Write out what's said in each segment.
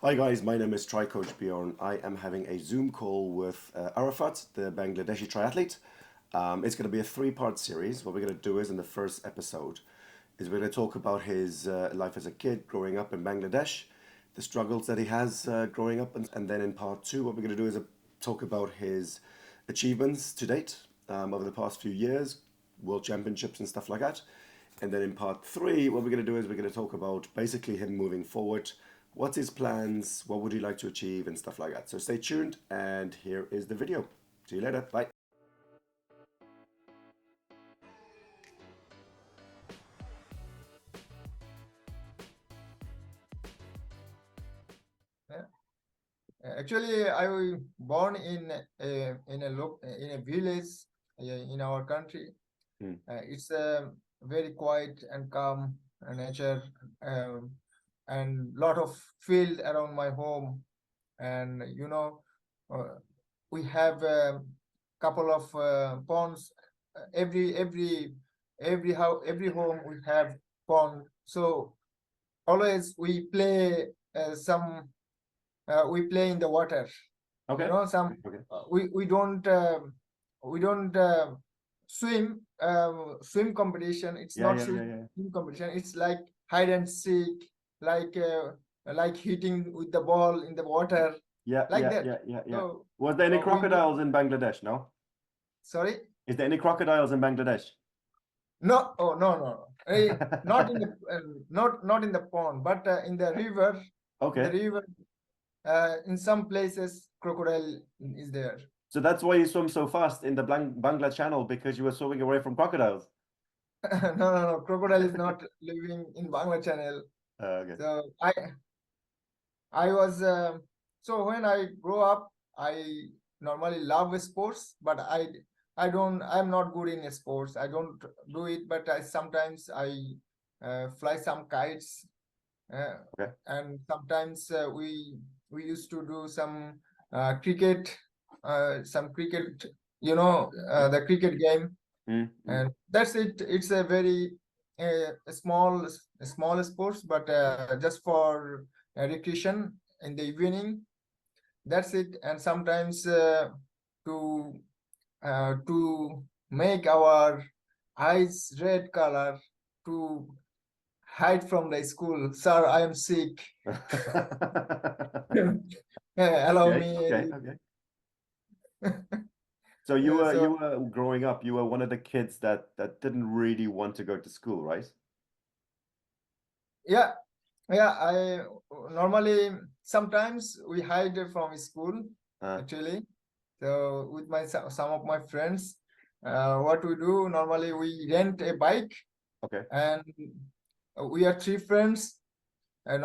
Hi guys, my name is Tri Coach Bjorn. I am having a Zoom call with Arafat, the Bangladeshi triathlete. It's going to be a three-part series. What we're going to do is in the first episode is we're going to talk about his life as a kid growing up in Bangladesh, the struggles that he has growing up, and then in part two, what we're going to do is talk about his achievements to date over the past few years, world championships and stuff like that. And then in part three, what we're going to do is we're going to talk about basically him moving forward. What's his plans? What would he like to achieve and stuff like that. So stay tuned and here is the video. See you later. Bye. Yeah. Actually, I was born in a village in our country. It's a very quiet and calm nature, and lot of field around my home. And uh, we have a couple of ponds. Every home we have pond. So always we play in the water. Okay. Some Okay. we don't swim competition. It's Yeah, not yeah, yeah, yeah. swim competition. It's like hide and seek, like hitting with the ball in the water, Yeah, like yeah, that. yeah, yeah, yeah. So Was there any we crocodiles in Bangladesh? No? sorry. Is there any crocodiles in Bangladesh? No, oh no. Not in the not in the pond, but in the river. In the Okay. river, in some places, crocodile is there. So that's why you swim so fast in the Bangla Channel, because you were swimming away from crocodiles. No. Crocodile is not living in Bangla Channel. Okay. So I was so when I grow up, I normally love sports, but I'm not good in sports. I don't do it, but sometimes I fly some kites, Okay. and sometimes we used to do some cricket, the cricket game. And that's it. It's a very small sports, but just for recreation in the evening. That's it. And sometimes to to make our eyes red color, to hide from the school. Sir, I am sick. Allow Okay, me. okay, okay. So you were So growing up, you were one of the kids that didn't really want to go to school, right? yeah, I normally sometimes we hide from school Uh, actually. So with some of my friends, what we do normally, we rent a bike, okay. and we are three friends, and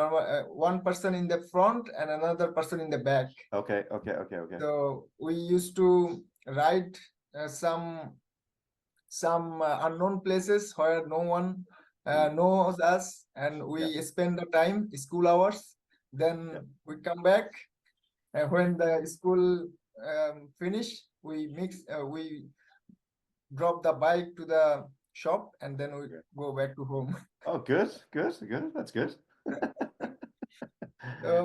one person in the front and another person in the back. Okay, okay, okay, okay. So we used to ride some unknown places where no one knows us, and we spend the time school hours. Then we come back, and when the school finish, we drop the bike to the shop, and then we go back to home. Oh, good, good, good. That's good.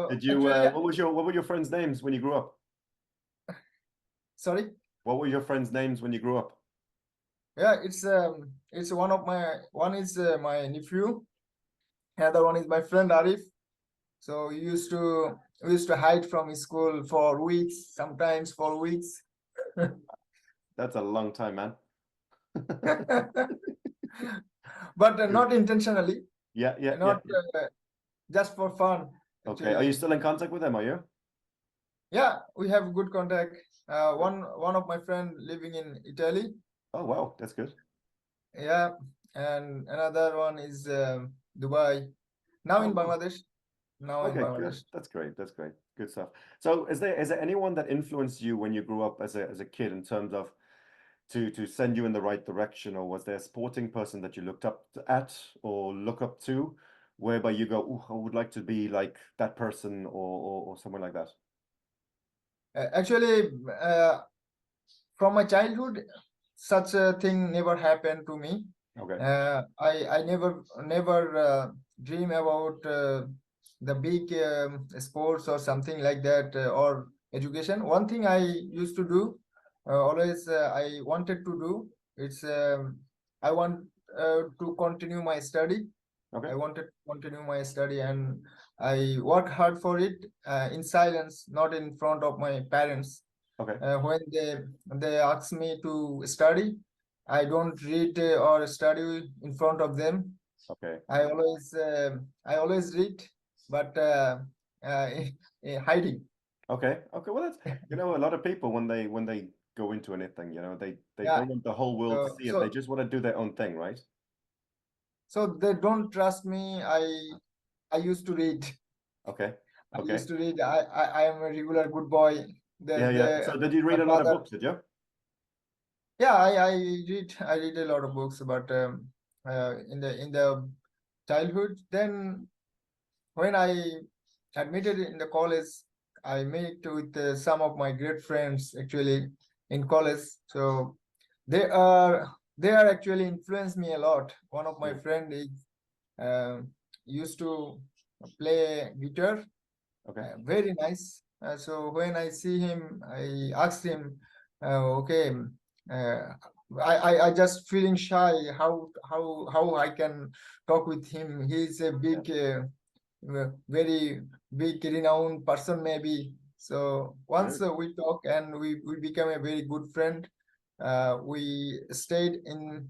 Did you Actually, what were your friends' names when you grew up? sorry. What were your friends' names when you grew up? Yeah, it's one is my nephew, another one is my friend Arif. So we used to hide from school for weeks, sometimes for weeks. That's a long time, man. But not intentionally, Yeah, yeah, yeah. not just for fun. Okay. Are you still in contact with them, are you? Yeah, we have good contact. One of my friend living in Italy. Oh, wow, that's good. Yeah, and another one is Dubai. Now in wow. Bangladesh. Now in Okay, good. Bangladesh. That's great. That's great. Good stuff. So is there anyone that influenced you when you grew up as a kid in terms of to send you in the right direction, or was there a sporting person that you looked up at or look up to, whereby you go, oh, I would like to be like that person or someone like that? Actually, from my childhood, such a thing never happened to me. Okay. I never dream about the big sports or something like that, or education. One thing I used to do, always I wanted to do, it's I want to continue my study. Okay. I wanted to continue my study, and I work hard for it, in silence, not in front of my parents. Okay. When they ask me to study, I don't read or study in front of them. Okay. I always read, but uh, hiding. Okay. Okay. Well, that's, a lot of people when they go into anything, they Yeah. don't want the whole world to So see it. They so just want to do their own thing, right? so they don't trust me. I used to read. Okay. I Okay. used to read. I am a regular good boy. Yeah, yeah. So did you My read a lot of father. books, did you? Yeah, I read a lot of books, but in the childhood. Then when I admitted in the college, I met with some of my great friends actually in college. So they are they are actually influenced me a lot. One of my Hmm. friend is uh, used to play guitar, Okay. very nice. So when I see him, I asked him, okay, uh, I just feeling shy. How I can talk with him? He's a Yeah. big, very big renowned person maybe. So once Good. we talk and we became a very good friend. We stayed in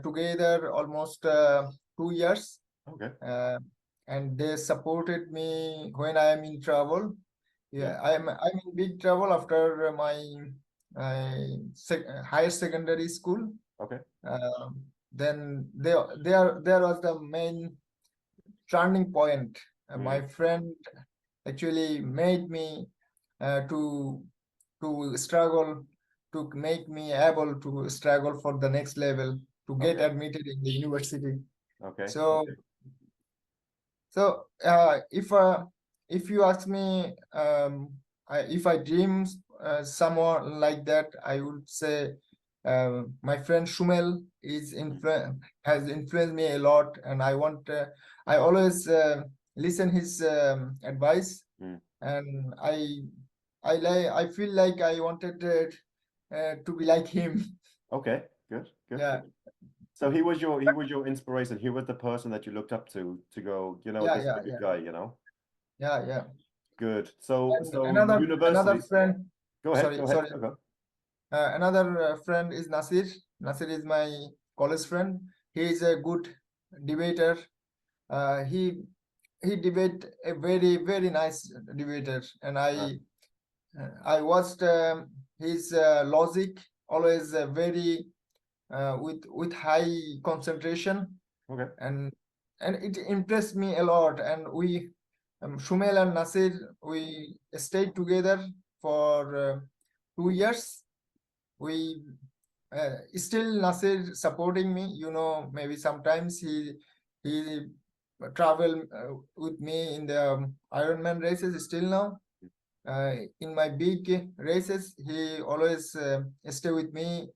together almost 2 years, Okay. uh, and they supported me when I am in trouble. Yeah. Yeah, I'm in big trouble after my higher secondary school. Okay. Then there was the main turning point. My Mm. friend actually made me to struggle, to make me able to struggle for the next level, to get Okay. admitted in the university. Okay. So Okay. so if you ask me, if I dream someone like that, I would say my friend Shumel Mm. has influenced me a lot, and I always listen his advice, Mm. and I feel like I wanted to be like him. Okay. Good. Good. Yeah, Good. So he was your inspiration. He was the person that you looked up to go, yeah, this is yeah, a good yeah, guy. yeah. Good. So And so another universities. friend, Go ahead. sorry, Go ahead. sorry. Go, go. Another friend is Nasir. Nasir is my college friend. He is a good debater. He debate a very nice debater, and Ah, I watched his logic, always very with high concentration, okay. and it impressed me a lot. And Shumel and Nasir, we stayed together for 2 years. We still Nasir supporting me. Maybe sometimes he travel with me in the Ironman races. Still now, in my big races, he always stay with me,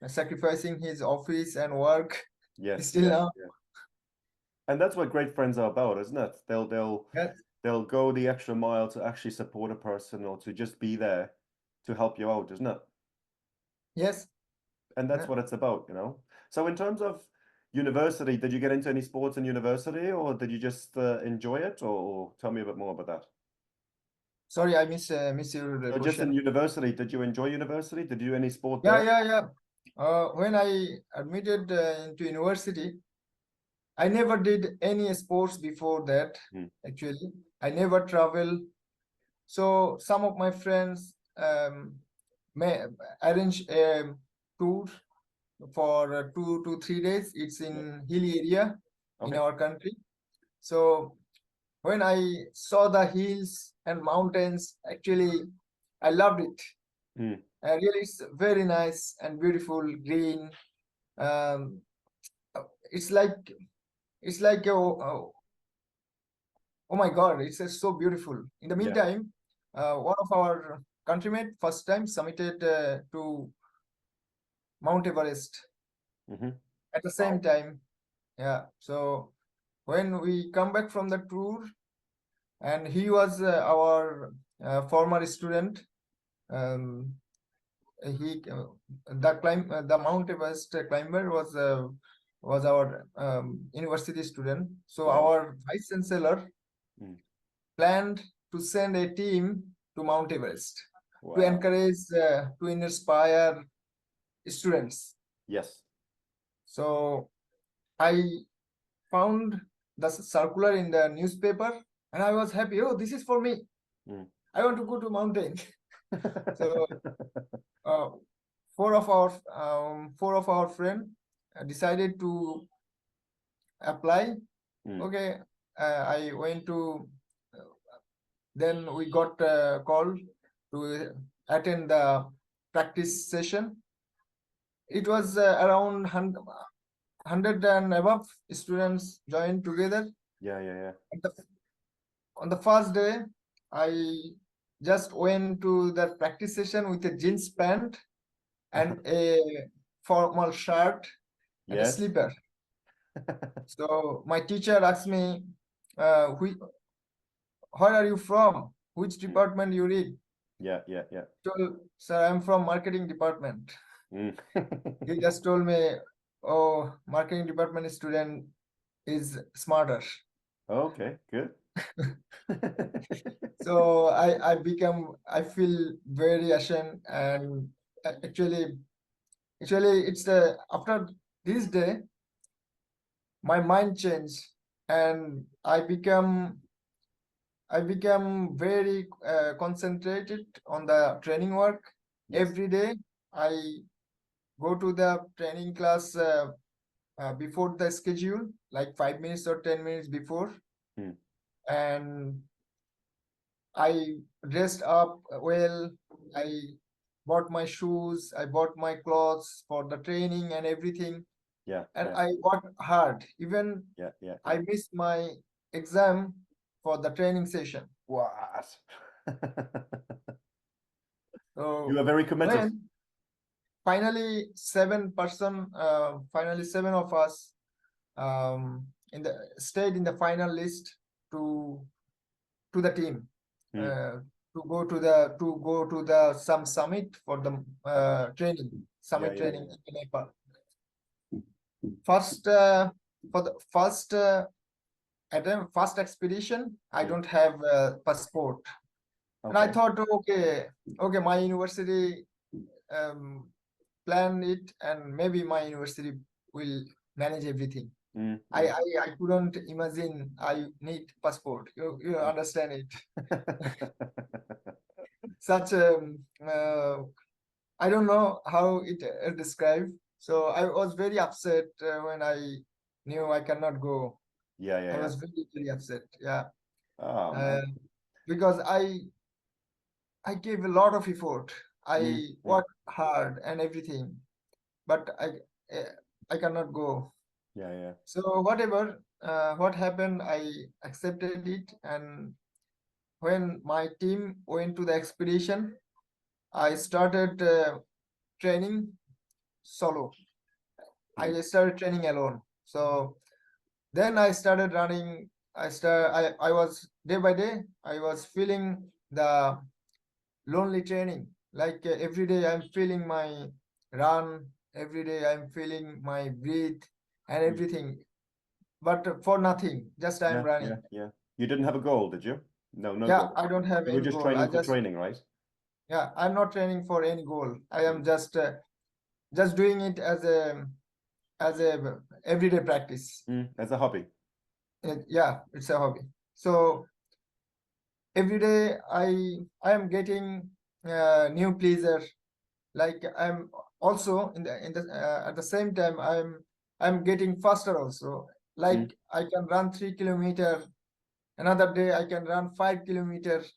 sacrificing his office and work. Yes. Still Yes. now, Yes. And that's what great friends are about, isn't it? They'll they'll yes, they'll go the extra mile to actually support a person or to just be there to help you out, isn't it? yes. And that's Yeah. what it's about. So in terms of university, did you get into any sports in university, or did you just enjoy it, or tell me a bit more about that? Sorry, I miss your So just in question. university, did you enjoy university? Did you do any sport Yeah, there? yeah, yeah. When I admitted into university, I never did any sports before that. Hmm. Actually, I never travel. So some of my friends may arrange a tour for 2 to 3 days. It's Yeah. in hilly area in Okay. our country. So when I saw the hills and mountains, actually, I loved it. Hmm. Really, it's very nice and beautiful, green. Um, it's like oh my God, it's so beautiful. In the Yeah. meantime, one of our countrymen first time submitted to Mount Everest Hmm. at the same Wow. time. Yeah. So when we come back from the tour, and he was our former student. Um, the Mount Everest climber was our university student. So Wow. our vice chancellor planned to send a team to Mount Everest to Wow. encourage, to inspire students. Yes. So I found the circular in the newspaper, and I was happy. Oh, this is for me. I want to go to mountain. So uh, four of our friends decided to apply. Okay, I went to. Then we got called to attend the practice session. It was around 100 and above students joined together. Yeah. On the first day, I just went to the practice session with a jeans pant and a formal shirt and a Yes. slipper. So my teacher asked me, where are you from? Which department you read? Yeah. Told, sir, I'm from marketing department. He just told me, oh, marketing department student is smarter. Okay, good. So I feel very ashamed, and actually it's after this day my mind changed, and I become very concentrated on the training work. Yes. Every day I go to the training class before the schedule, like 5 minutes or 10 minutes before, and I dressed up well. I bought my shoes. I bought my clothes for the training and everything. Yeah. And I worked hard. Even Yeah. I missed my exam for the training session. What? You So are very committed. when finally finally seven of us stayed in the final list to the team. To go to the some summit for the training summit Yeah. training in Nepal. First for the first expedition, I don't have a passport, and I thought, okay, my university plan it, and maybe my university will manage everything. I couldn't imagine I need passport. You understand it. Such I don't know how it described. So I was very upset when I knew I cannot go. I was very upset. Yeah, Oh man. because I gave a lot of effort. I worked hard and everything, but I cannot go. Yeah. So whatever what happened, I accepted it. And when my team went to the expedition, I started training solo. I started training alone. So then I started running. I was day by day, I was feeling the lonely training. Like every day I'm feeling my run, every day I'm feeling my breathe and everything. But for nothing, just I'm running. Yeah. You didn't have a goal, did you? No Yeah, goal. I don't have You were any just goal. I training for just, training, right? yeah, I'm not training for any goal. I am just doing it as a everyday practice. As a hobby. Yeah, it's a hobby. So every day I am getting new pleasure. Like I'm also in the at the same time I'm getting faster also. Like I can run 3 kilometers. Another day I can run 5 kilometers.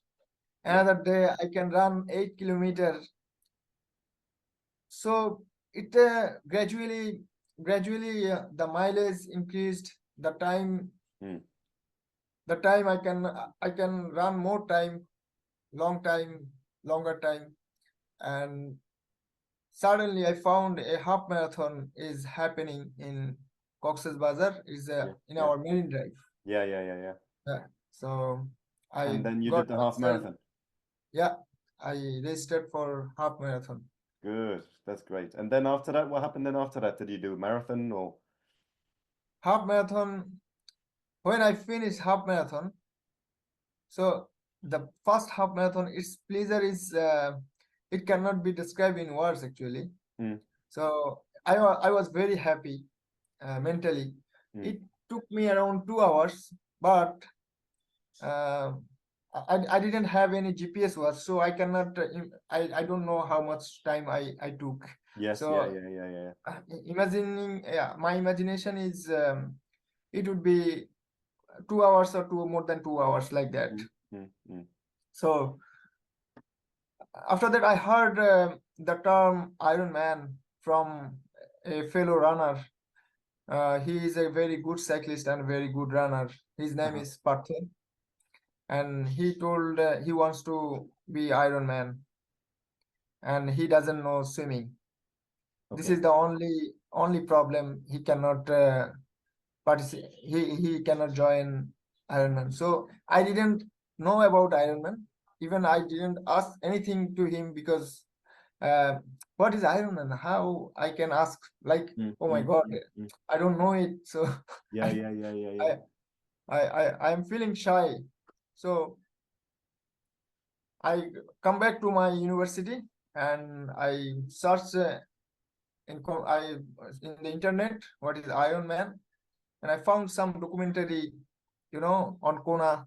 Another day I can run 8 kilometers. So it gradually the mileage increased. The time I can run more time, long time, longer time, and suddenly I found a half marathon is happening in Cox's Bazar, is in our Marine Drive. Yeah. Yeah. So I And then you got did the half myself, marathon. yeah, I registered for half marathon. Good. That's great. And then after that, what happened then after that? Did you do a marathon or? Half marathon, when I finished half marathon, so the first half marathon, its pleasure is, it cannot be described in words actually. Mm, So I was very happy mentally. mm. It took me around 2 hours, but uh, I didn't have any GPS watch, so I cannot. I don't know how much time I took. Yes, yeah, So yeah, yeah, yeah. imagining, yeah, my imagination is it would be 2 hours or more than 2 hours like that. Mm, mm, mm. So after that, I heard the term Ironman from a fellow runner. He is a very good cyclist and very good runner. His name Uh-huh. is Parthen, and he told he wants to be Ironman, and he doesn't know swimming. This Okay. is the only problem. He cannot participate. He cannot join Ironman. So I didn't know about Ironman. Even I didn't ask anything to him because uh, what is Ironman? How I can ask? Like, Mm, oh my mm, God, mm, mm. I don't know it. So Yeah, I yeah, yeah, yeah, yeah. I I'm feeling shy. So I come back to my university and I search in the internet what is Ironman, and I found some documentary, on Kona,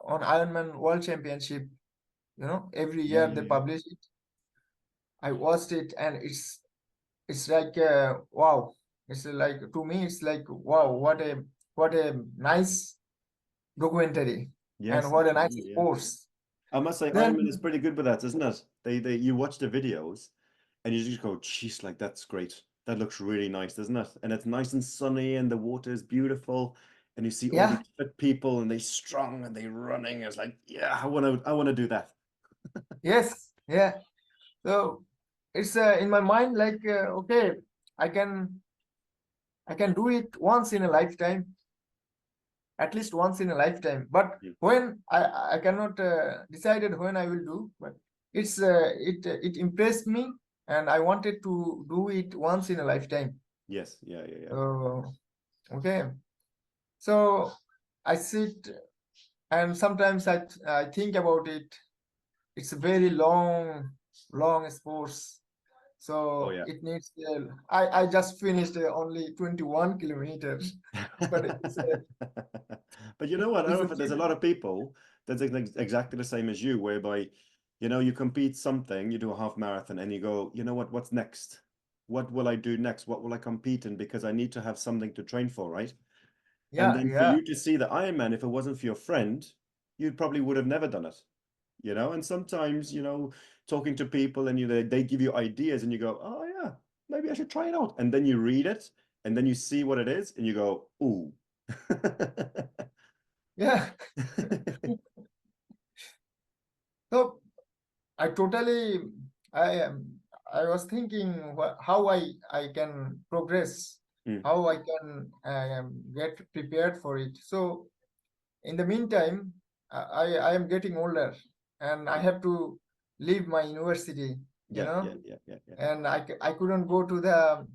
on Ironman World Championship. Every Yeah, year yeah, they yeah. publish it. I watched it, and it's like wow. It's like, to me it's like, wow, what a nice documentary, and Yes, what a nice absolutely, yeah. sports. I must say, Then Ironman is pretty good with that, isn't it? You watch the videos, and you just go, "Jeez, like that's great. That looks really nice, doesn't it?" And it's nice and sunny, and the water is beautiful, and you see all yeah, these fit people, and they strong, and they running. It's like, yeah, I want to do that. yes, yeah. So it's in my mind like, okay, I can I can do it once in a lifetime, at least once in a lifetime. But Mm. when I cannot decided when I will do, but it impressed me, and I wanted to do it once in a lifetime. Yes, yeah, yeah, yeah. So okay, so I sit, and sometimes I think about it. It's a very long sports. Oh So yeah. it needs. I just finished only 21 kilometers, but But you know what, it's a Arafat, there's a lot of people that's exactly the same as you, whereby, you compete something, you do a half marathon, and you go, you know what, what's next? What will I do next? What will I compete in? Because I need to have something to train for, right? And yeah, then for yeah, you to see the Ironman, if it wasn't for your friend, you probably would have never done it. And sometimes, talking to people and they give you ideas and you go, oh yeah, maybe I should try it out. And then you read it and then you see what it is and you go, ooh. yeah. So I totally, I was thinking how I can progress, Mm, how I can get prepared for it. So in the meantime, I am getting older, and I mm. have to leave my university, Yeah, yeah, yeah, yeah, yeah. and I couldn't go to the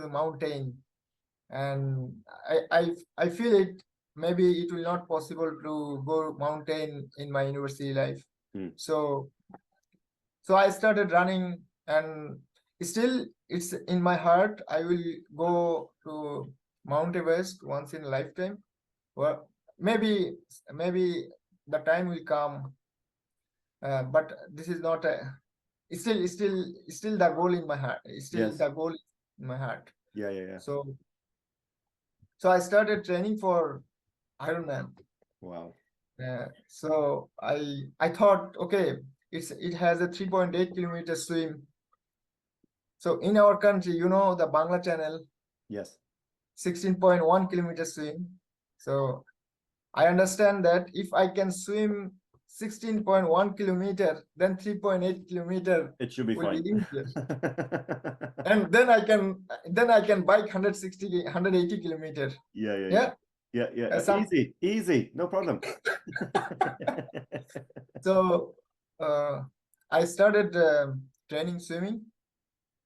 mountain, and I feel it. Maybe it will not possible to go mountain in my university life. Mm, So I started running, and still it's in my heart. I will go to Mount Everest once in a lifetime. Well, maybe the time will come, but this is not a. Still the goal in my heart. Still yes. the goal in my heart. Yeah, yeah, yeah. So I started training for Ironman. Wow. So I thought, okay, it has a 3.8 kilometer swim. So in our country, the Bangla channel, Yes. 16.1 kilometer swim. So I understand that if I can swim 16.1 kilometer, then 3.8 kilometer It should be will be fine. easier. And then I can bike 180 kilometer. Yeah, yeah, yeah. Yeah. Yeah. Some Easy, no problem. so I started training swimming.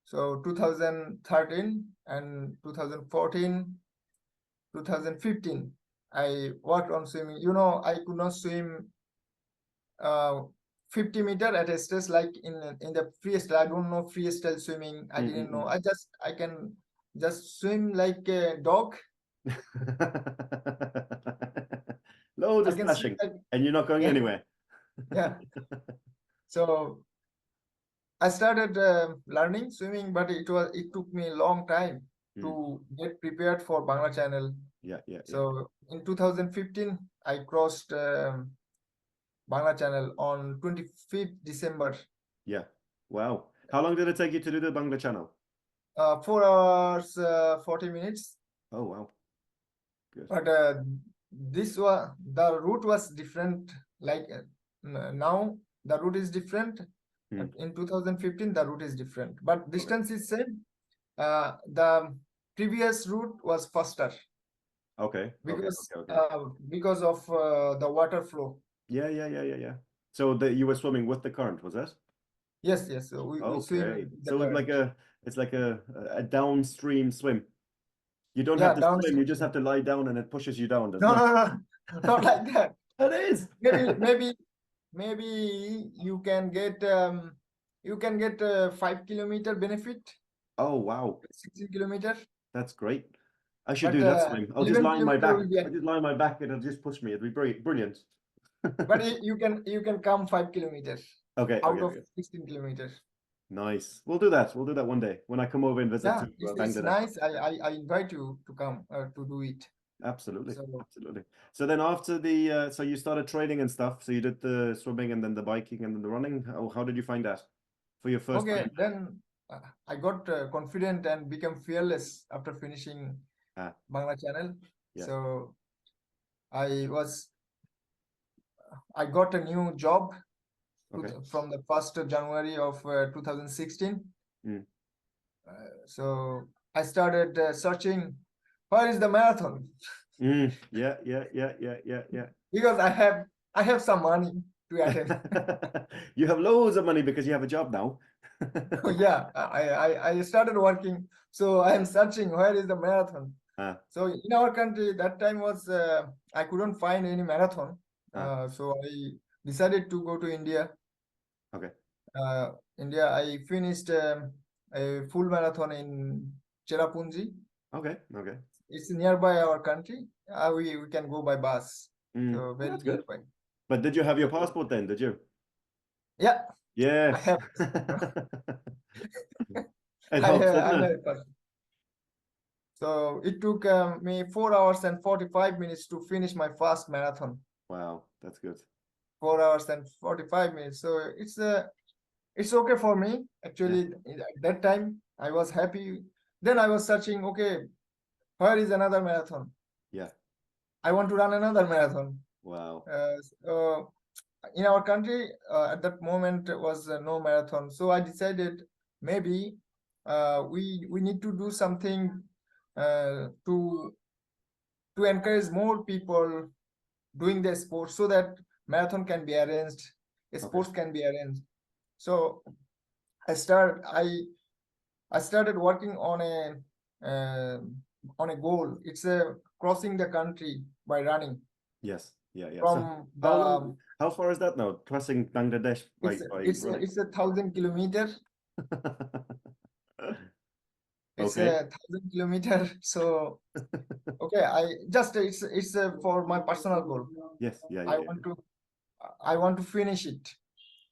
So 2013 and 2014, 2015, I worked on swimming. You know, I could not swim 50 meter at a stage like in the freestyle. I don't know freestyle swimming. I didn't know. I can just swim like a dog. Loads I of can swim splashing, like, and you're not going yeah, anywhere. yeah. So I started learning swimming, but it took me a long time to get prepared for Bangla Channel. Yeah. So in 2015, I crossed Bangla Channel on 25th December. Yeah. Wow. How long did it take you to do the Bangla channel? 4 hours 40 minutes. Oh, wow. Good. But the route was different. Like now the route is different. In 2015 the route is different, but distance is same. The previous route was faster Okay. because of the water flow. Yeah. So you were swimming with the current, was that? Yes, so we swim Okay. the So current. it's like a downstream swim. You don't have Yeah, to swim, downstream. you just have to lie down and it pushes you down, doesn't No, it? not like that. It is. Maybe you can get 5 kilometer benefit, Oh, wow. 16 kilometer, That's great. I should but do that swim. I'll just 11 lie on my kilometer back. will be. I'll just lie on my back and it'll just push me. It'll be brilliant. But you can come 5 kilometers Okay. out of 16 kilometers. Nice. We'll do that. We'll do that one day when I come over and visit Yeah, to it's Bangladesh. nice. I invite you to come to do it. Absolutely. So Absolutely. So then after the so you started training and stuff. So you did the swimming and then the biking and then the running. How did you find that for your first okay, time? then I got confident and became fearless after finishing Ah, Bangla Channel. yeah. So I got a new job Okay. from the 1st of January of 2016. So I started searching where is the marathon Yeah. because I have some money to attend. You have loads of money because you have a job now. Yeah, I started working, so I am searching where is the marathon. Ah, So in our country that time was I couldn't find any marathon. ah, So I decided to go to India. okay. India, I finished a full marathon in Cherrapunji. Okay. It's nearby our country. We can go by bus. So Well, very that's good. nearby. But did you have your So passport then? Did you? yeah, I Yes. have. It helps, doesn't I it? have. So it took me 4 hours and 45 minutes to finish my first marathon. Wow, that's good. 4 hours and 45 minutes. So it's okay for me. Yeah. Actually, at that time I was happy. Then I was searching, okay, where is another marathon? Yeah. I want to run another marathon. Wow. So in our country at that moment was no marathon. So I decided maybe we need to do something to encourage more people doing the sport so that marathon can be arranged, sports can be arranged. So I started working on a goal. It's crossing the country by running Yes. Yeah. So from the how far is that now? Crossing Bangladesh by running? it's 1,000 kilometer. It's Okay. 1,000 kilometer. So okay, it's for my personal goal. Yes. Yeah. I want to finish it.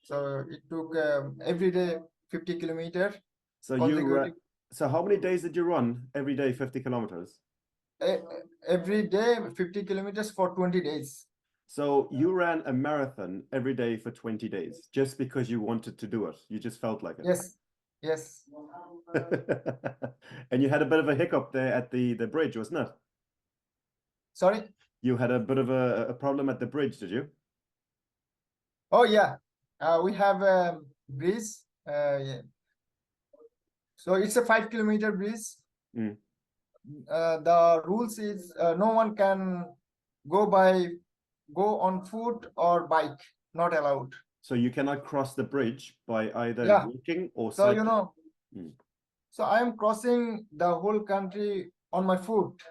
So it took every day 50 kilometer So consecutive. so how many days did you run every day 50 kilometers? Every day 50 kilometers for 20 days. So you ran a marathon every day for 20 days just because you wanted to do it. You just felt like it. Yes. And you had a bit of a hiccup there at the bridge, wasn't it? Sorry? You had a bit of a problem at the bridge, did you? Oh yeah. We have a bridge. Yeah. So it's a 5 kilometer bridge. the rules is no one can go on foot or bike, not allowed. So you cannot cross the bridge by either Yeah. walking or So cycling. so I am crossing the whole country on my foot,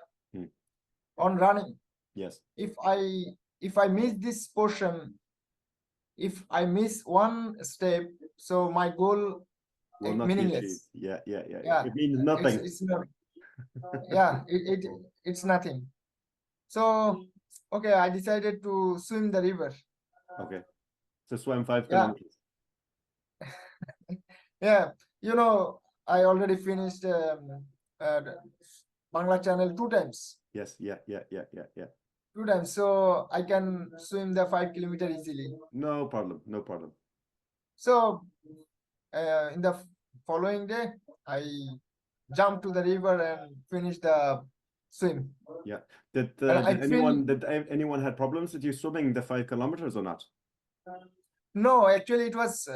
on running. Yes. If I miss this portion, if I miss one step, so my goal Will is not be achieved. meaningless. Yeah. Yeah, It means nothing. it's not. Yeah, it's nothing. So okay, I decided to swim the river. Okay. So swim 5 Yeah. kilometers. Yeah, I already finished uh, Bangla channel 2 times. Yes. Yeah. 2 times, so I can swim the 5 kilometer easily. No problem. No problem. So in the following day, I jumped to the river and finished the swim. Yeah. Did And I did feel anyone had problems with you swimming the 5 kilometers or not? no, actually it was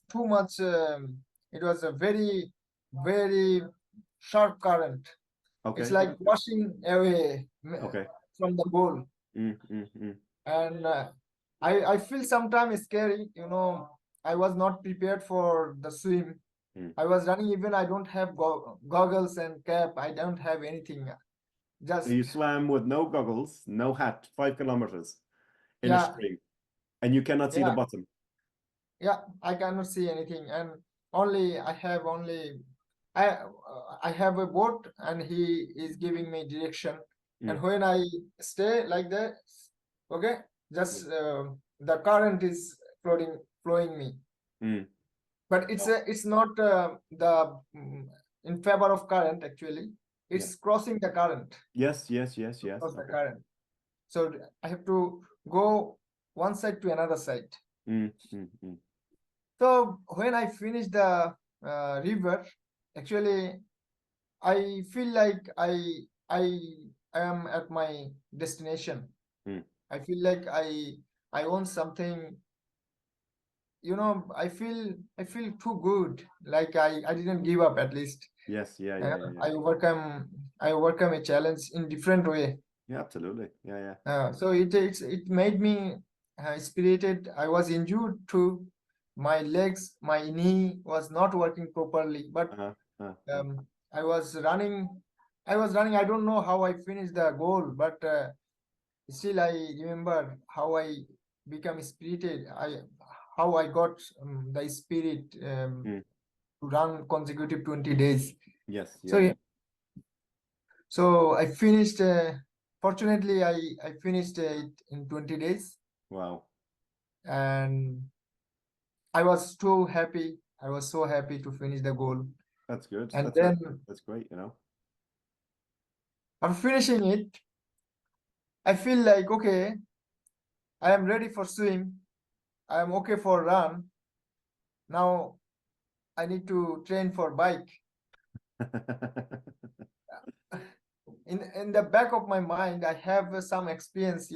too much. It was a very very sharp current. Okay. It's like washing away Okay. from the goal. And I feel sometimes scary. I was not prepared for the swim. I was running, even I don't have goggles and cap. I don't have anything. So you swam with no goggles, no hat, 5 kilometers in a Yeah, stream, and you cannot see the yeah, bottom. yeah. I cannot see anything, and I I have a boat, and he is giving me direction. And when I stay like that, okay, just the current is flowing me. But it's not in favor of current. Actually, it's crossing the current. Yes. Cross the Okay. current. So I have to go one side to another side. So when I finish the river, actually, I feel like I am at my destination. I feel like I own something. I feel too good. Like I didn't give up, at least. Yes. I overcome a challenge in different way. Yeah, absolutely. Yeah. So it made me spirited. I was injured too. My legs, my knee was not working properly, but I was running. I don't know how I finished the goal, but still I remember how I become spirited. How I got the spirit to run consecutive 20 days. Yes. So I finished. Fortunately, I finished it in 20 days. Wow. And I was so happy. I was so happy to finish the goal. That's good. And then that's great. after finishing it, I feel like, okay, I am ready for swim. I am okay for run. Now I need to train for bike. In the back of my mind, I have some experience.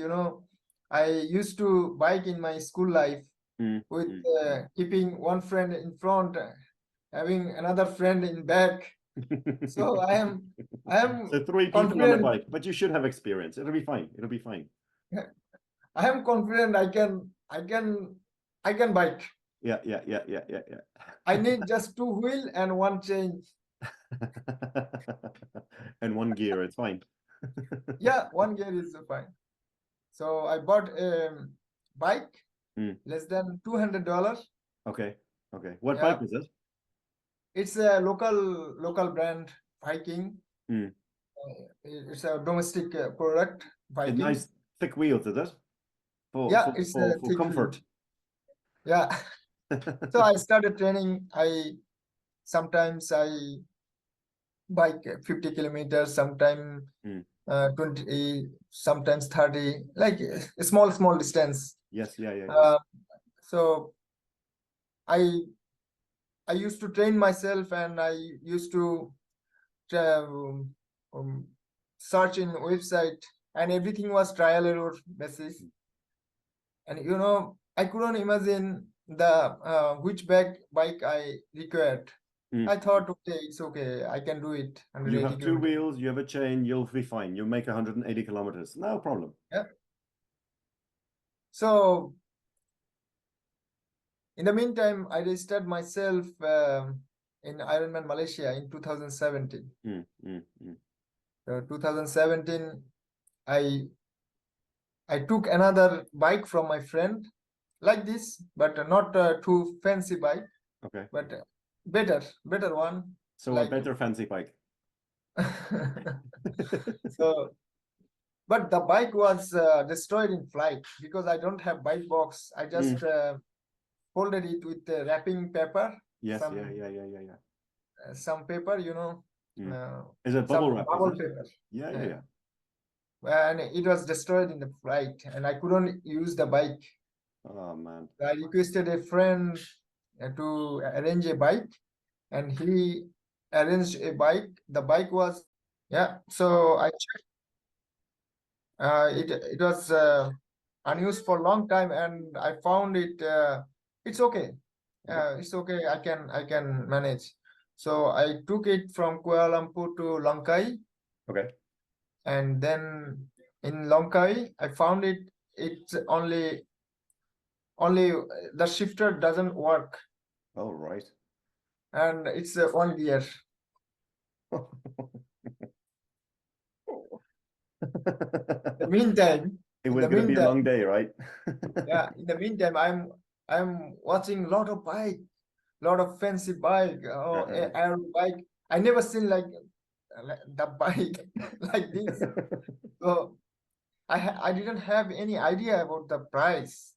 I used to bike in my school life with keeping one friend in front, having another friend in back. So I am So 3 people on a confident. bike, but you should have experience. It'll be fine. I am confident I can bike. Yeah. I need just 2 wheel and one chain. And 1 gear, it's fine. Yeah, 1 gear is fine. So I bought a bike, less than $200. Okay. What bike is it? It's a local brand, Viking. It's a domestic product, Viking. Nice thick wheels, is it? It's for comfort. Yeah. So I started training. Sometimes I bike 50 kilometers, sometimes 20, sometimes 30, like a small distance. Yes. So I used to train myself, and I used to search in website, and everything was trial error basis. And I couldn't imagine the which bike I required. I thought, okay, it's okay. I can do it. You 180 have two kilometers. wheels, you have a chain, you'll be fine. You'll make 180 kilometers. No problem. Yeah. So in the meantime, I registered myself in Ironman Malaysia in 2017. 2017, I took another bike from my friend, like this, but not too fancy bike. Okay. But better one. So like a better fancy bike. So, but the bike was destroyed in flight because I don't have bike box. I just folded it with wrapping paper. Yes, Some some paper, Is it bubble some wrap? bubble Is it? paper. Yeah. And it was destroyed in the flight, and I couldn't use the bike. Oh man. I requested a friend to arrange a bike, and he arranged a bike. The bike was, so I checked. It was unused for a long time, and I found it. It's okay. It's okay. I can manage. So I took it from Kuala Lumpur to Langkawi. Okay. And then in Langkawi, I found it. It's only the shifter doesn't work, All right. and it's one gear. The meantime, It was going to be a long day, right? in the meantime, I'm watching a lot of fancy bike, aero bike. I never seen like the bike like this. So I didn't have any idea about the price.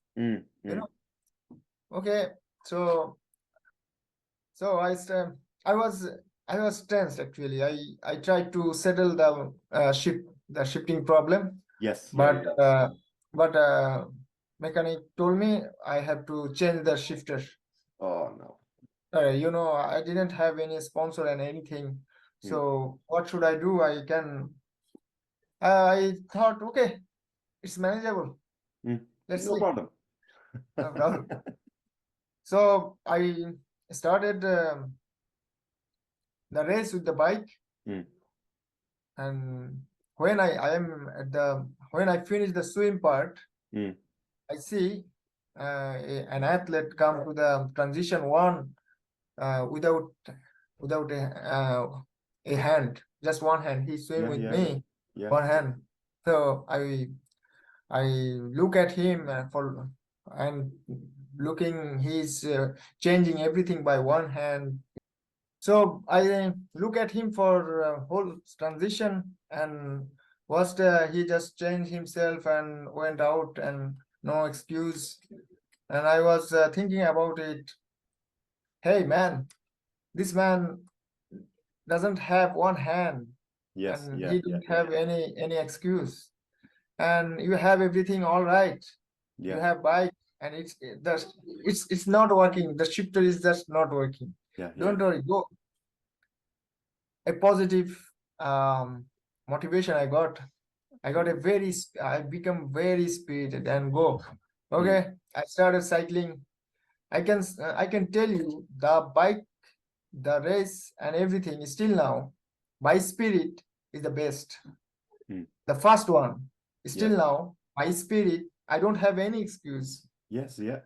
Okay, so I was tensed actually. I tried to settle the shifting problem. Yes. But mechanic told me I have to change the shifter. Oh no. I didn't have any sponsor and anything. So what should I do? I thought, okay, it's manageable. Let's No see. problem. No problem. So I started the race with the bike. And when when I finish the swim part, I see an athlete come to the transition one without a hand, just one hand. He swim with me, one hand. So I look at him and looking, he's changing everything by one hand. So I look at him for whole transition, and he just changed himself and went out, and no excuse. And I was thinking about it. Hey man, this man doesn't have one hand, and he didn't have any excuse. And you have everything all right. You have bike, and it's not working. The shifter is just not working. Don't worry, go. A positive motivation I got. I become very spirited and go. Okay, I started cycling. I can tell you the bike, the race, and everything is still now. My spirit is the best. The first one is still now. My spirit. I don't have any excuse. Yes. I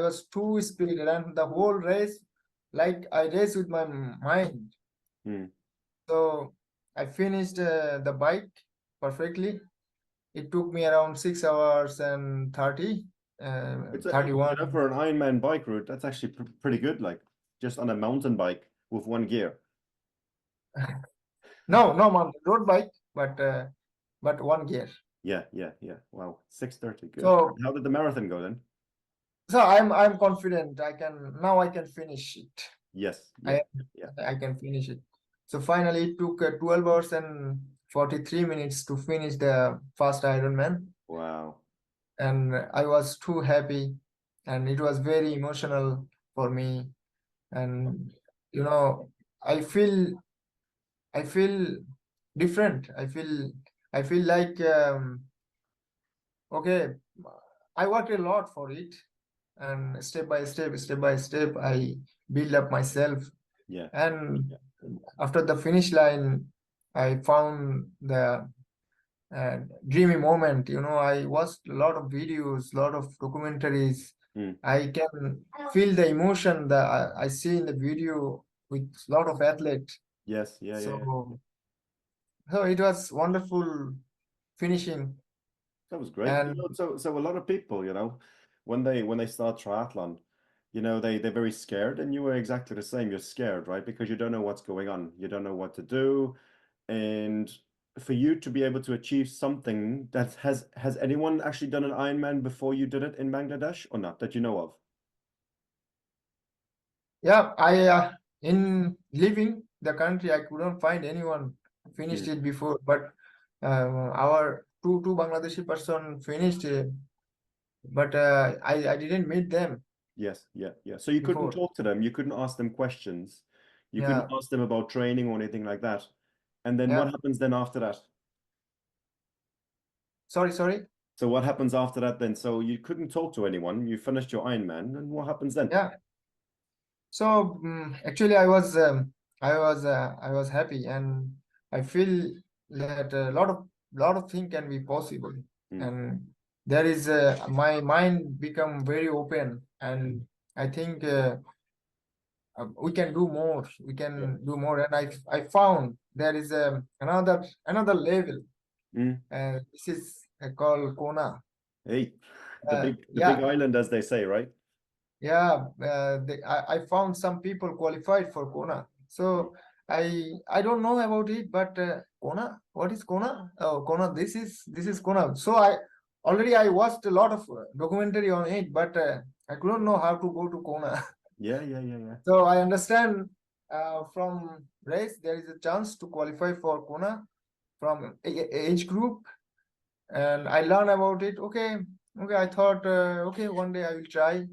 was too spirited, and the whole race, like I race with my mind. So I finished the bike perfectly. It took me around 6 hours and 31. For an Ironman bike route, that's actually pretty good. Like just on a mountain bike with one gear. No mountain road bike, but one gear. Yeah. Wow, 6:30. Good. So how did the marathon go then? So I'm confident I can finish it. Yes. I can finish it. So finally, it took 12 hours and 43 minutes to finish the first Ironman. Wow. And I was too happy, and it was very emotional for me. And I feel different. I feel like okay, I worked a lot for it, and step by step, I build up myself. Yeah. And after the finish line, I found the dreamy moment. I watched a lot of videos, lot of documentaries. Mm. I can feel the emotion that I see in the video with a lot of athletes. Yes. Yeah. Yeah. Yeah. So it was wonderful finishing. That was great. And So a lot of people, when they start triathlon, they're very scared, and you were exactly the same. You're scared, right? Because you don't know what's going on. You don't know what to do. And for you to be able to achieve something that has anyone actually done an Ironman before you did it in Bangladesh or not that you know of? yeah, I in living the country, I couldn't find anyone finished Mm. it before. But our two Bangladeshi person finished it, but I didn't meet them Yes, yeah, yeah. So you couldn't before. talk to them, you couldn't ask them questions, you couldn't Yeah, ask them about training or anything like that. And then what yeah. happens then after that? Sorry. So what happens after that then? So you couldn't talk to anyone, you finished your Ironman, and what happens then? Yeah. So actually, I was happy, and I feel that a lot of things can be possible, Mm, and there is my mind become very open, and I think we can do more. We yeah. can do more, and I found there is another level. Mm. This is called Kona. Hey, the big Yeah, island, as they say, right? yeah, I found some people qualified for Kona. Mm. So I don't know about it, but Kona, what is Kona? Oh, Kona, this is Kona. So I watched a lot of documentary on it, but I couldn't know how to go to Kona. Yeah, yeah, yeah, yeah. So I understand from race there is a chance to qualify for Kona from age group, and I learn about it. Okay, I thought okay, one day I will try.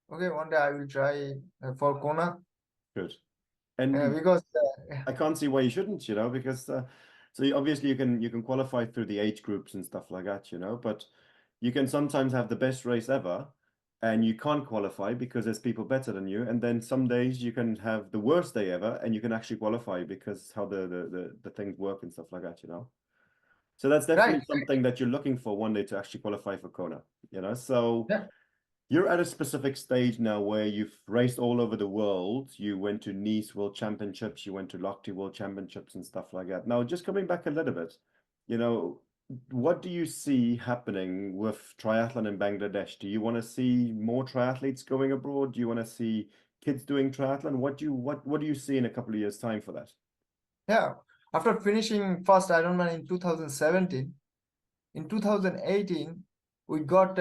Okay, one day I will try for Kona Good. And because I can't see why you shouldn't, because obviously you can qualify through the age groups and stuff like that, but you can sometimes have the best race ever and you can't qualify because there's people better than you. And then some days you can have the worst day ever and you can actually qualify because how the things work and stuff like that. So that's right, definitely something that you're looking for one day to actually qualify for Kona. So yeah, you're at a specific stage now where you've raced all over the world. You went to Nice World Championships, you went to Lahti World Championships and stuff like that. Now, just coming back a little bit, you know, what do you see happening with triathlon in Bangladesh? Do you want to see more triathletes going abroad? Do you want to see kids doing triathlon? What do you see in a couple of years' time for that? yeah. After finishing first Ironman in 2017, in 2018 we got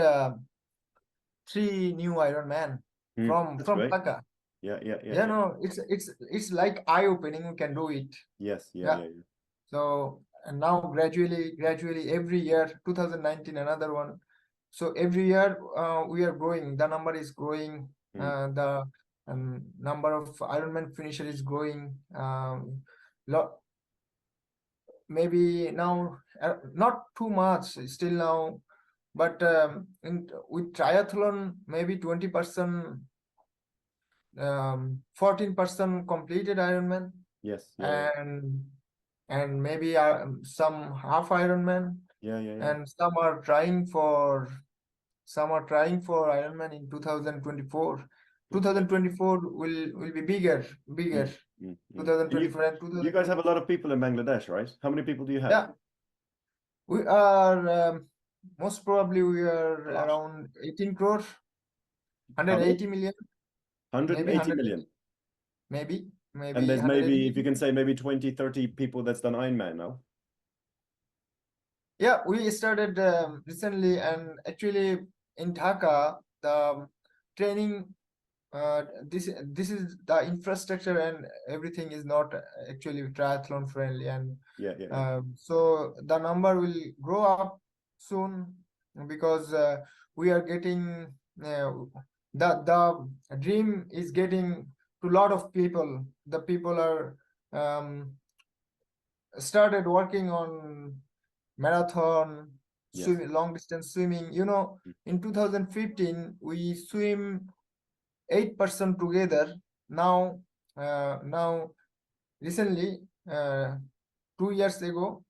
three new Ironman That's from great. Dhaka. Yeah, yeah, yeah, Yeah, yeah. no, it's like eye opening. We can do it. Yes, yeah, Yeah. yeah, yeah. So and now gradually every year, 2019 another one. So every year we are growing. The number is growing. Mm, The number of Ironman finisher is growing. Lot maybe now not too much still now, but with triathlon maybe 20%, 14% completed Ironman, yes, yeah, yeah, and maybe some half Ironman, yeah, yeah, yeah. and some are trying for Ironman in 2024. That's great. 2024 will be bigger. Mm, mm, mm. And you 2024 and you guys have a 2020. lot of people in Bangladesh, right? How many people do you have? Yeah, we are most probably we are A lot. around 18 crore, How many? 180 million, maybe 180 180, million. And maybe there's 180 maybe, if you million. can say, maybe 20, 30 people that's done Ironman now. Yeah, we started recently, and actually in Dhaka, the training, this is the infrastructure and everything is not actually triathlon friendly, and Yeah, yeah, yeah. so the number will grow up soon because we are getting the dream is getting to a lot of people. The people are started working on marathon. long distance swimming. You know, in 2015 we swim 8% together. Now, now recently, 2 years ago,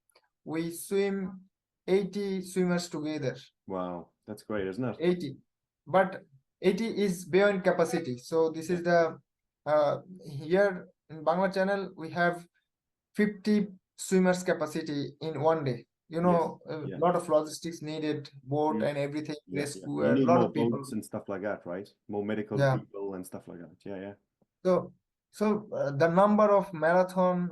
we swim 80 swimmers together. Wow, that's great, isn't it? 80, but 80 is beyond capacity. So this is the here in Bangla channel we have 50 swimmers capacity in one day. You know, a lot of logistics needed, boat and everything, rescue, You a need lot more of people. boats and stuff like that, right? More medical Yeah. people and stuff like that. Yeah. So the number of marathon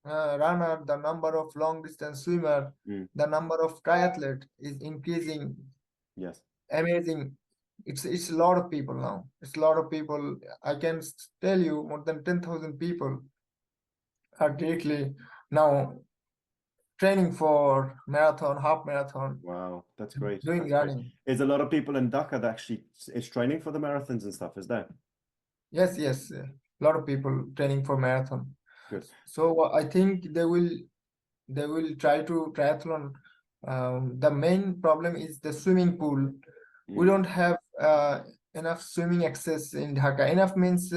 runner, the number of long distance swimmer, the number of triathlete is increasing. Yes. Amazing. It's a lot of people now. It's a lot of people. I can tell you more than 10,000 people are directly now training for marathon, half marathon. Wow, that's great. Doing running. Is a lot of people in Dhaka that actually is training for the marathons and stuff, is there? Yes, a lot of people training for marathon. Good. So I think they will try to triathlon. The main problem is the swimming pool. We don't have enough swimming access in Dhaka. Enough means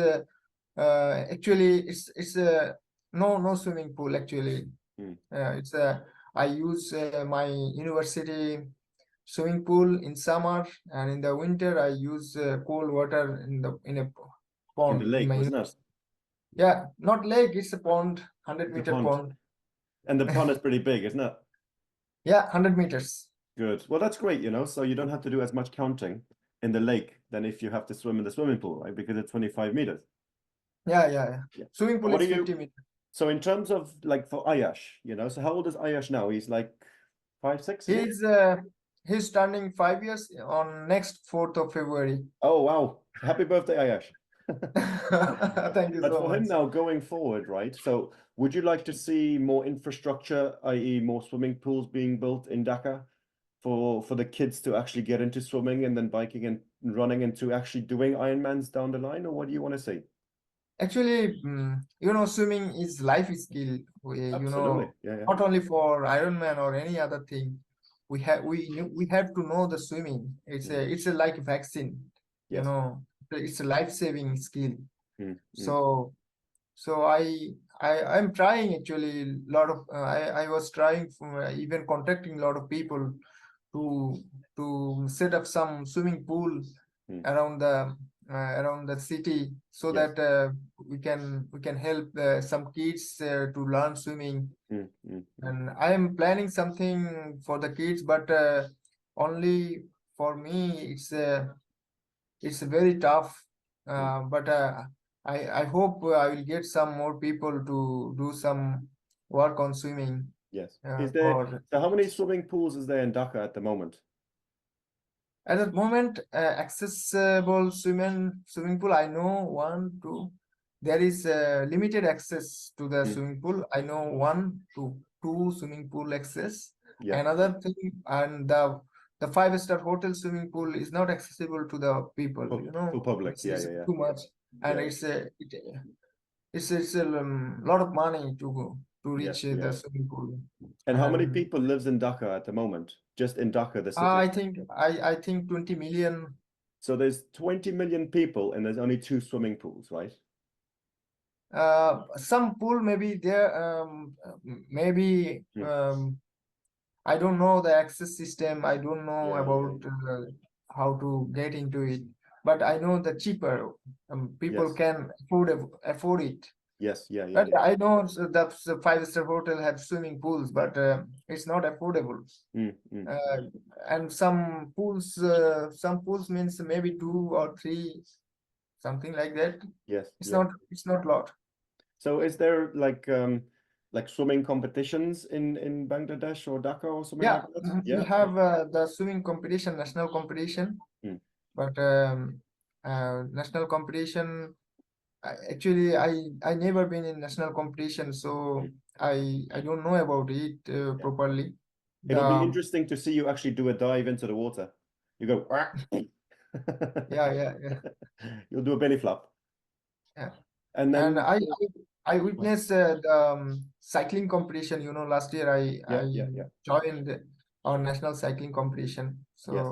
actually it's no swimming pool actually. It's I use my university swimming pool in summer, and in the winter I use cold water in a pond in the lake, my wasn't it? university. Yeah, not lake, it's a pond, 100-meter pond. And the pond is pretty big, isn't it? Yeah, 100 meters. Good. Well, that's great, so you don't have to do as much counting in the lake than if you have to swim in the swimming pool, right? Because it's 25 meters. Yeah. Swimming pool is 50 meters. So in terms of like for Ayash, so how old is Ayash now? He's like 5, 6? He's turning 5 years on next 4th of February. Oh, wow. Happy birthday, Ayash. Thank you so much. But for him now going forward, right? So would you like to see more infrastructure, i.e. more swimming pools being built in Dhaka for the kids to actually get into swimming and then biking and running into actually doing Ironmans down the line? Or what do you want to see? Actually, swimming is life skill. Absolutely. Not only for Ironman or any other thing. We have to know the swimming. It's a like vaccine. Yes. It's a life-saving skill. So I'm trying actually a lot of I was trying even contacting a lot of people to set up some swimming pool around the city, so that we can help some kids to learn swimming. And I am planning something for the kids, but only for me it's very tough. But I hope I will get some more people to do some work on swimming. Yes. So how many swimming pools is there in Dhaka at the moment? At the moment, accessible swimming pool, I know 1, 2. There is limited access to the swimming pool. I know 1 to 2 swimming pool access. Another thing, and the 5-star hotel swimming pool is not accessible to the people. To public. It's too much, and it's a lot of money to reach the swimming pool. And how many people lives in Dhaka at the moment? Just in Dhaka, the city? I think 20 million. So there's 20 million people and there's only 2 swimming pools, right? Some pool maybe there, I don't know the access system. I don't know about how to get into it, but I know the cheaper people can afford it. Yes, But I know the 5-star hotel have swimming pools, but it's not affordable. And some pools means maybe 2 or 3, something like that. Yes, it's not a lot. So is there like swimming competitions in Bangladesh or Dhaka or something like that? We have the swimming competition, national competition, but national competition. Actually, I never been in national competition, so I don't know about it properly. It'll be interesting to see you actually do a dive into the water. You go. Yeah. You'll do a belly flop. Yeah. And then I witnessed the cycling competition. Last year I joined our national cycling competition. Yes.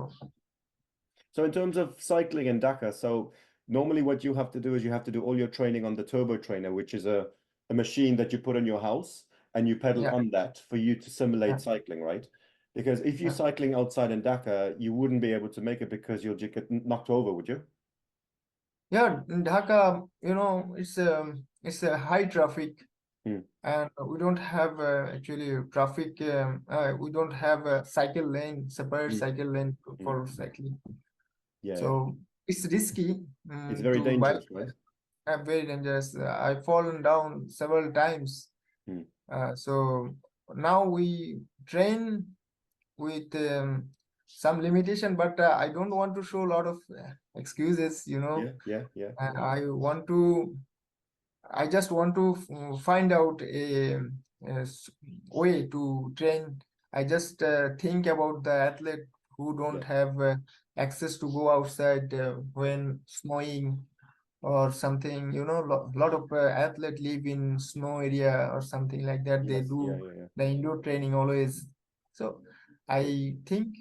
So in terms of cycling in Dhaka, so normally what you have to do is you have to do all your training on the turbo trainer, which is a machine that you put in your house and you pedal yeah, on that for you to simulate yeah, cycling, right? Because if you're yeah. cycling outside in Dhaka, you wouldn't be able to make it because you'll just get knocked over, would you? Yeah, in Dhaka, it's a high traffic, Hmm. and we don't have actually traffic. We don't have a cycle lane, separate Hmm. cycle lane Hmm. for cycling. Yeah, yeah. So it's risky It's very to bike. dangerous, right? Very dangerous. I've fallen down several times. Hmm. So now we train with some limitation, but I don't want to show a lot of excuses. Yeah, yeah, yeah, And yeah. I just want to find out a way to train. I just think about the athlete who don't Yes, have access to go outside when snowing or something. Lot of athletes live in snow area or something like that. They yes, yeah, do yeah, yeah. the indoor training always. So Good. I think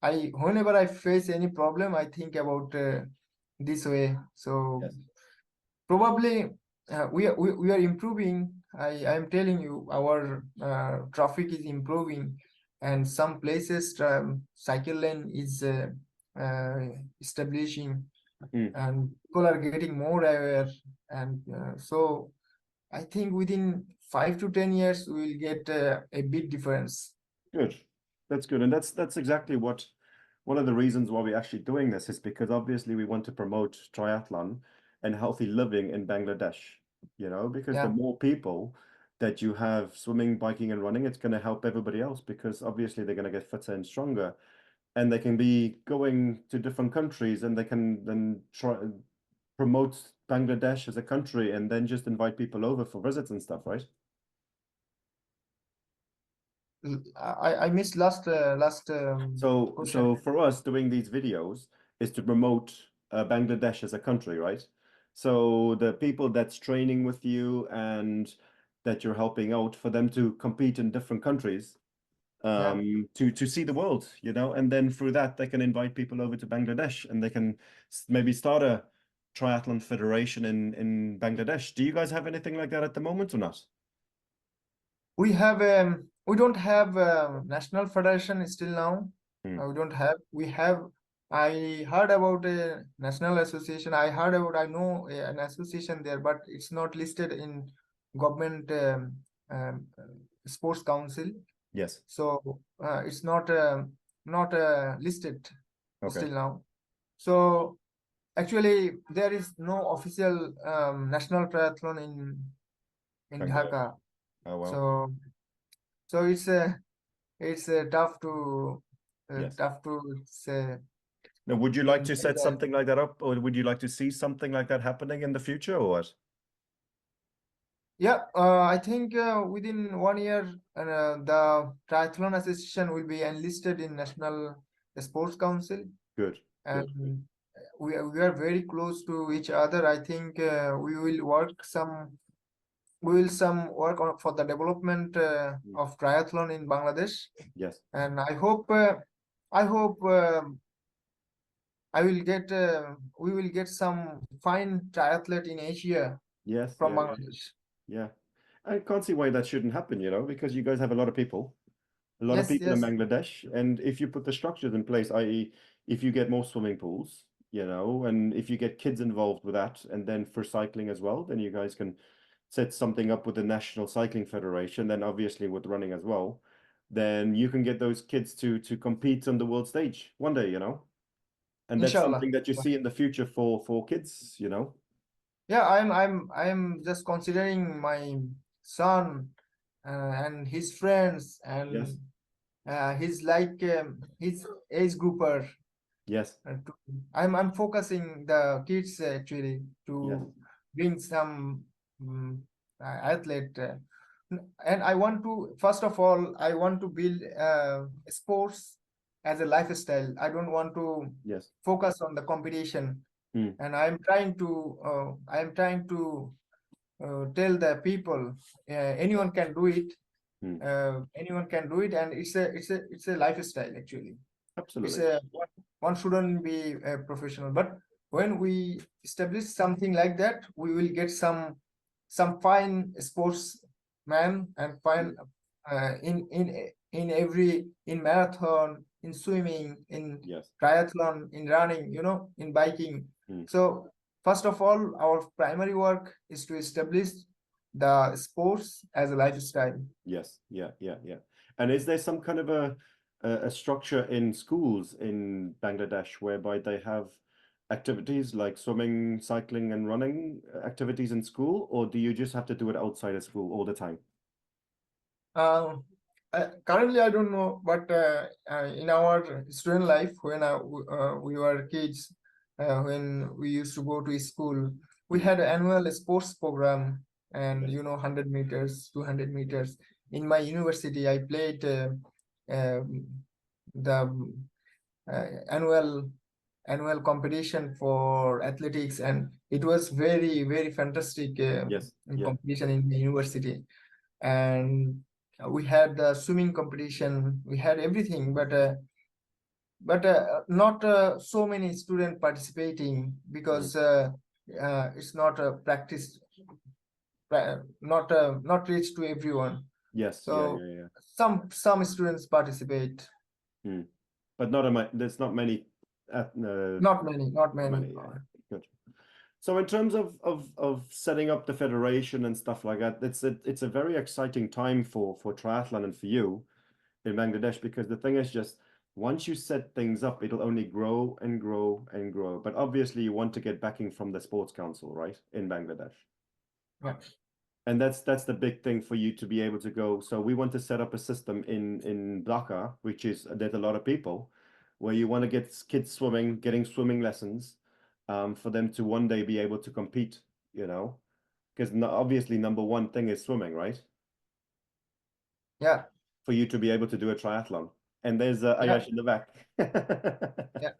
I whenever I face any problem, I think about this way. So Yes, probably we are improving. I am telling you, our traffic is improving, and some places cycle lane is uh, establishing, mm, and people are getting more aware. And so I think within 5 to 10 years we will get a big difference. good. That's good. And that's exactly what one of the reasons why we're actually doing this is because obviously we want to promote triathlon and healthy living in Bangladesh, because the Yeah, more people that you have swimming, biking, and running, it's going to help everybody else because obviously they're going to get fitter and stronger and they can be going to different countries and they can then try promote Bangladesh as a country and then just invite people over for visits and stuff, right? I missed last So, question. so for us, doing these videos is to promote Bangladesh as a country, right? So the people that's training with you and that you're helping out for them to compete in different countries, Yeah. to see the world, and then through that they can invite people over to Bangladesh and they can maybe start a triathlon federation in Bangladesh. Do you guys have anything like that at the moment or not? We don't have national federation still now. Hmm. We don't have. We have. I heard about a national association. I know an association there, but it's not listed in government um, sports council. Yes. So it's not listed Okay. still now. So actually, there is no official national triathlon in Bangladesh. Dhaka. Oh well. So it's Yes. tough to say Now, would you like in to set Bengal. something like that up, or would you like to see something like that happening in the future, or what? Yeah, I think within 1 year, the Triathlon Association will be enlisted in National Sports Council, Good, good. and we are very close to each other. I think we will some work on for the development Mm. of triathlon in Bangladesh, Yes, and I hope we will get some fine triathlete in Asia yes, from yeah, yeah, Bangladesh. yeah. I can't see why that shouldn't happen, because you guys have a lot of Yes, people in yes, Bangladesh, and if you put the structures in place, i.e., if you get more swimming pools, and if you get kids involved with that, and then for cycling as well, then you guys can set something up with the National Cycling Federation, then obviously with running as well, then you can get those kids to compete on the world stage one day, and that's inshallah. something that you see in the future for kids. Yeah, I'm just considering my son and his friends Yes, and he's like his age grouper. yes, I'm focusing the kids actually yes, to bring some athlete, and I want to first of all I want to build sports as a lifestyle. I don't want to yes. focus on the competition, Mm, and I'm trying to tell the people anyone can do it. Anyone can do it, and it's a lifestyle actually. It's Absolutely. a one shouldn't be a professional, but when we establish something like that, we will get some fine sportsman and fine in marathon, in swimming, in Yes. triathlon, in running, in biking. So first of all, our primary work is to establish the sports as a lifestyle. Yes. Yeah. Yeah. Yeah. And is there some kind of a structure in schools in Bangladesh whereby they have activities like swimming, cycling, and running activities in school, or do you just have to do it outside of school all the time? Currently, I don't know, but in our student life, when we were kids, when we used to go to school, we had an annual sports program, and Yes. 100 meters, 200 meters. In my university, I played the annual competition for athletics, and it was very fantastic Yes. Yeah. competition in the university. And we had the swimming competition, we had everything, but not so many students participating, because it's not a practice, not reached to everyone. Yes. Yeah. So Yeah. Yeah. some students participate. But not there's not many. Not many, not Not many. many. Yeah. Good. So in terms of setting up the federation and stuff like that, it's a very exciting time for triathlon and for you in Bangladesh, because the thing is just once you set things up, it'll only grow and grow and grow. But obviously you want to get backing from the sports council, right? In Bangladesh. Yeah. And that's the big thing for you to be able to go. So we want to set up a system in Dhaka, which is there's a lot of people, where you want to get kids swimming, getting swimming lessons, for them to one day be able to compete, because obviously number one thing is swimming, right? Yeah. For you to be able to do a triathlon. And there's Yeah. Ayash in the back. Yeah.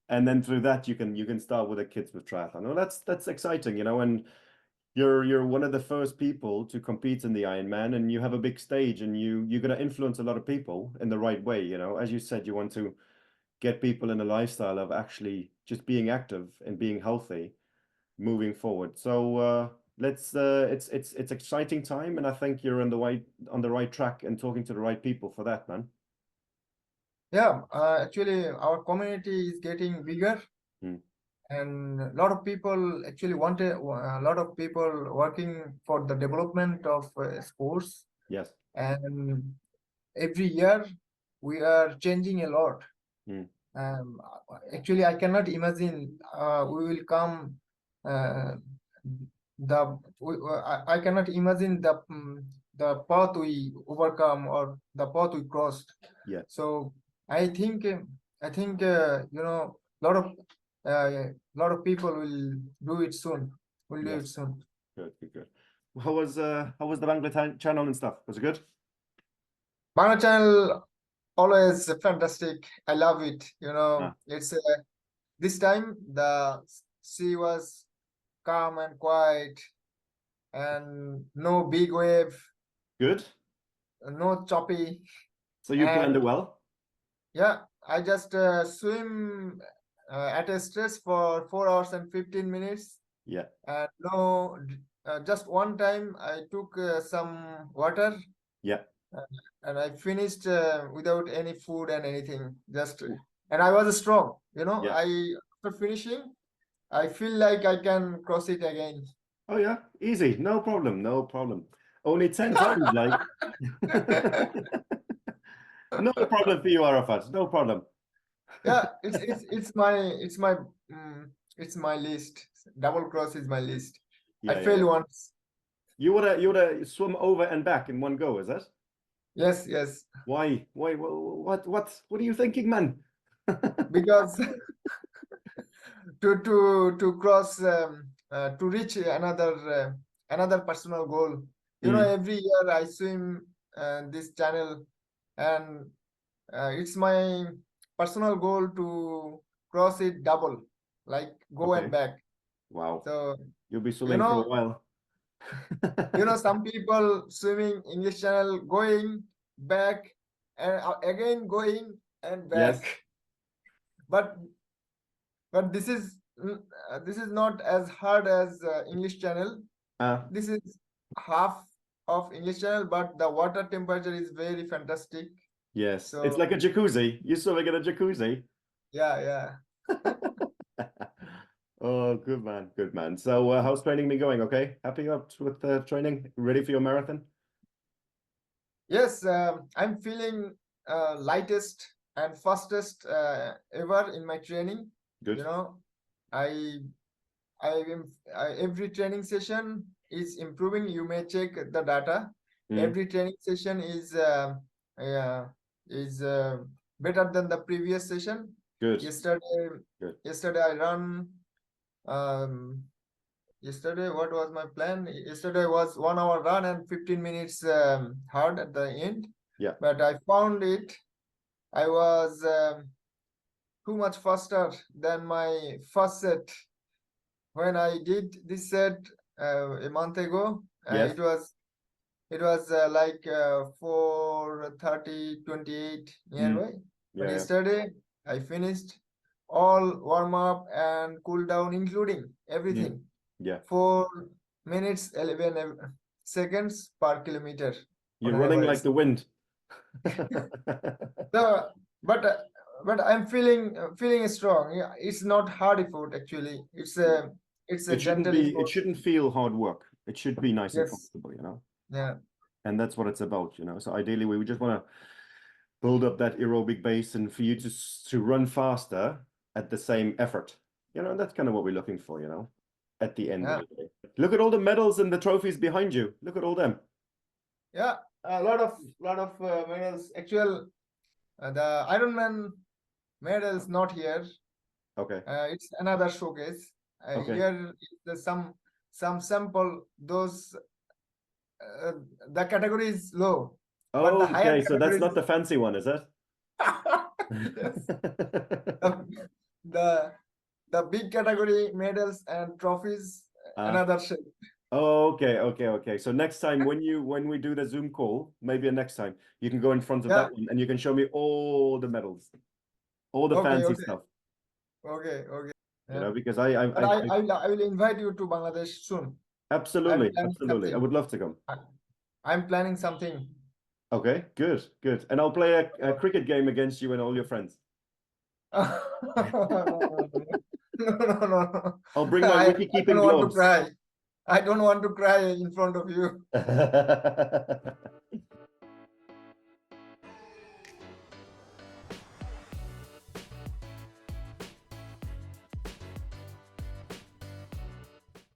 And then through that you can start with the kids with triathlon. Well, that's exciting, and you're one of the first people to compete in the Ironman, and you have a big stage, and you're gonna influence a lot of people in the right way. As you said, you want to get people in a lifestyle of actually just being active and being healthy moving forward. So it's exciting time, and I think you're on the right track and talking to the right people for that, man. Yeah. Actually, our community is getting bigger, Mm. and a lot of people actually a lot of people working for the development of sports. Yes. And every year we are changing a lot. Mm. um, Actually, I cannot imagine we will come uh, I cannot imagine the path we overcome, or the path we crossed. Yeah. So I think lot of people will do it soon. Will do Yes. it soon. Good. Good. Good. How was the Bangla channel and stuff? Was it good? Bangla channel always fantastic. I love it. Ah, It's this time the sea was calm and quiet, and no big wave, good. no choppy. So you planned And it well? yeah, I just swim at a stretch for 4 hours and 15 minutes. Yeah. And no, just one time I took some water, Yeah. uh, and I finished without any food and anything. And I was strong. Yeah. After finishing, I feel like I can cross it again. Oh yeah, easy. No problem. No problem. Only 10 times, like. No problem for you, Arafat. No problem. Yeah, it's my list. Double cross is my list. I Yeah, yeah, failed yeah. once. You would swim over and back in one go, is that? Yes, yes. Why? Why? What are you thinking, man? Because to cross to reach another personal goal. Mm, Every year I swim this channel, and it's my personal goal to cross it double, like go and okay. back. Wow. So You'll be you swimming for a know while. Some people swimming English Channel going back and again going and Yes. back. But this is not as hard as English Channel. This is half of English Channel, but the water temperature is very fantastic. Yes. So It's like a jacuzzi. You're swimming in a jacuzzi. yeah. Oh, good man. Good man. So how's training been going? Okay. Happy up with training? Ready for your marathon? Yes, I'm feeling lightest and fastest ever in my training. Good. I every training session is improving. You may check the data. Every training session is better than the previous session. Good. Yesterday I run. Yesterday, what was my plan? Yesterday was 1 hour run and 15 minutes hard at the end. Yeah. But I found I was too much faster than my first set. When I did this set a month ago, Yes. it was like 4:30:28 nearby. But yesterday I finished all warm up and cool down, including everything. Yeah. 4 minutes 11 seconds per kilometer. You're running like the wind. But I'm feeling strong. Yeah, it's not hard effort actually. It's a gentle effort. It shouldn't feel hard work. It should be nice and Yes. comfortable, Yeah. And that's what it's about, So ideally, we just want to build up that aerobic base and for you to run faster at the same effort. And that's kind of what we're looking for, at the end of the day. Look at all the medals and the trophies behind you. Look at all them. Yeah, a lot of medals. Actually, the Ironman medals not here. Okay. It's another showcase. Here is some sample. Those the category is low. Oh, okay. So that's not the fancy one, is it? Yes. The big category medals and trophies, another shape. Oh, okay. So next time when we do the Zoom call, maybe next time you can go in front of that one and you can show me all the medals, all the fancy stuff. Okay. Because I will invite you to Bangladesh soon. Absolutely. I would love to come. I'm planning something. Okay, good. And I'll play a cricket game against you and all your friends. No. I'll bring my wicket-keeping gloves. I don't want to cry in front of you.